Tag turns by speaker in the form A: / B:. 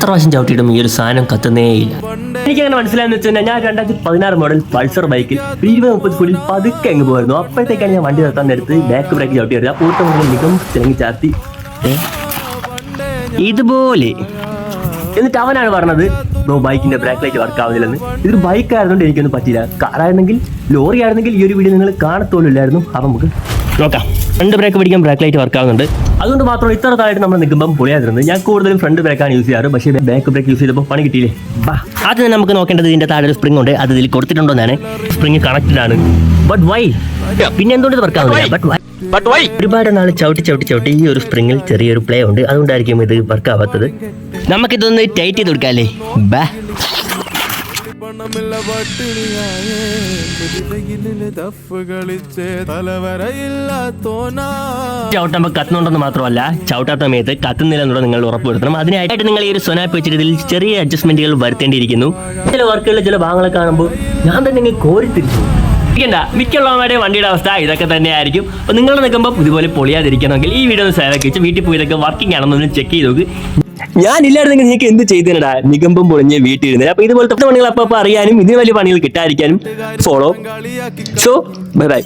A: എത്ര പ്രാവശ്യം ചവിട്ടിയിട്ടും ഈ ഒരു സാധനം കത്തുന്നേയില്ല. എനിക്കങ്ങനെ മനസ്സിലായെന്ന് വെച്ചാൽ ഞാൻ 2016 മോഡൽ പൾസർ ബൈക്കിൽ 20-30 സ്പീഡിൽ പതുക്കെ അങ്ങ് പോയിരുന്നു. അപ്പോഴത്തേക്കാണ് ഞാൻ വണ്ടി നിർത്താൻ നേരത്ത് ബാക്ക് ബ്രേക്ക് ചവിട്ടി വരുന്നത്. ആ പൂട്ടം മികം തിളങ്ങി ചാർത്തി ഇതുപോലെ. എന്നിട്ട് അവനാണ് പറഞ്ഞത് ബ്രോ ബൈക്കിന്റെ ബ്രേക്ക് ലൈറ്റ് വർക്ക് ആവുന്നില്ലെന്ന്. ഇതൊരു ബൈക്ക് ആയതുകൊണ്ട് എനിക്കൊന്നും പറ്റില്ല. കാറായിരുന്നെങ്കിൽ ലോറി ആയിരുന്നെങ്കിൽ ഈ ഒരു വീഡിയോ നിങ്ങൾ കാണത്തോളില്ലായിരുന്നു. അപ്പം നമുക്ക് നോക്കാം. ഫ്രണ്ട് ബ്രേക്ക് പിടിക്കാൻ ബ്രേക്ക് ലൈറ്റ് വർക്ക് ആവുന്നുണ്ട്. അതുകൊണ്ട് മാത്രം ഇത്ര താഴായിട്ട് നമ്മൾ നിൽക്കുമ്പോൾ പൊളിയാതിരുന്നത്. ഞാൻ കൂടുതലും ഫ്രണ്ട് ബ്രേക്കാണ് യൂസ് ചെയ്യാറ്. പക്ഷേ ബാക്ക് ബ്രേക്ക് യൂസ് ചെയ്തപ്പോൾ പണി കിട്ടിയില്ലേ. ആദ്യം നമുക്ക് നോക്കേണ്ടത് ഇതിന്റെ താഴെ ഒരു സ്പ്രിംഗ് ഉണ്ട്. അത് ഇതിൽ കൊടുത്തിട്ടുണ്ടോ എന്നാണ്. സ്പ്രിംഗ് കണക്റ്റഡ് ആണ്. But why? പിന്നെ എന്തുകൊണ്ട് വർക്ക് ആവുന്നില്ല? But why? ഒരുപാട് നാൾ ചവിട്ടി ഈ ഒരു സ്പ്രിംഗിൽ ചെറിയൊരു പ്ലേ ഉണ്ട്. അതുകൊണ്ടായിരിക്കും ഇത് വർക്ക് ആവാത്തത്. നമുക്കിതൊന്ന് ടൈറ്റ് ചെയ്ത് കൊടുക്കാല്ലേ. ചവിട്ടുമ്പോൾ കത്തുന്നുണ്ടെന്ന് മാത്രമല്ല, ചവിട്ടാത്ത സമയത്ത് കത്തുന്നില്ല എന്നുള്ളത് നിങ്ങൾ ഉറപ്പുവരുത്തണം. അതിനായിട്ട് നിങ്ങൾ ഈ ഒരു സൊനാപ്പ് വെച്ചിട്ട് ഇതിൽ ചെറിയ അഡ്ജസ്റ്റ്മെന്റുകൾ വരുത്തേണ്ടിയിരിക്കുന്നു. ചില വർക്കുകളിൽ ചില ഭാഗങ്ങളെ കാണുമ്പോൾ ഞാൻ തന്നെ കോരിത്തിരിച്ചു. മിക്കുള്ളവരുടെ വണ്ടിയുടെ അവസ്ഥ ഇതൊക്കെ തന്നെ ആയിരിക്കും. അപ്പോൾ നിങ്ങൾ നിൽക്കുമ്പോൾ ഇതുപോലെ പൊളിയാതിരിക്കണമെങ്കിൽ ഈ വീഡിയോ ഒന്ന് സേവ് വെച്ച് വീട്ടിൽ പോയി ഇതൊക്കെ വർക്കിംഗ് ആണെന്നൊന്ന് ചെക്ക് ചെയ്ത് നോക്ക്. ഞാനില്ലായിരുന്നെങ്കിൽ നിങ്ങൾക്ക് എന്ത് ചെയ്തേനടാ? നികമ്പം പൊളിഞ്ഞ് വീട്ടിലിരുന്നത്. അപ്പോൾ ഇതുപോലത്തെ പണികൾ അപ്പോൾ അറിയാനും ഇതിന് വലിയ പണികൾ കിട്ടാതിരിക്കാനും ഫോളോ. So bye bye.